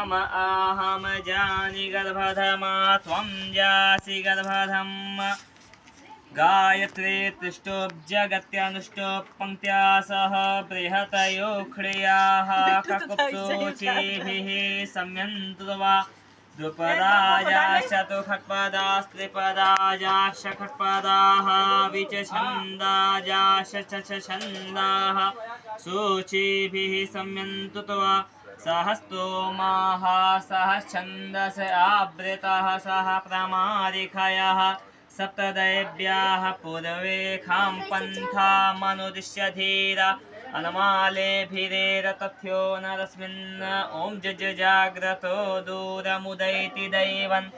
म आहम जानि गर्भधमा त्वं जासि गर्भधम् गायत्री तिष्ठोब्जगत्यानुष्टोः पङ्क्त्या सह बृहतयो क्रियाः ककुप्सोचेभिः सम्यन्तु वा द्विपदायाश्च तु खट्पदास्त्रिपदायाश्च खट्पदाः विचछन्दायाश्च छन्दाः सूचीभिः सम्यन्तु वा सहस्तोमाः सह छन्दस आवृतः सह प्रमारिखयः सप्तदैव्याः पूर्वेखां पन्थामनुदिश्य धीर अनुमालेभिरेरतथ्यो नरस्मिन् ॐ जजाग्रतो दूरमुदैति दैवन्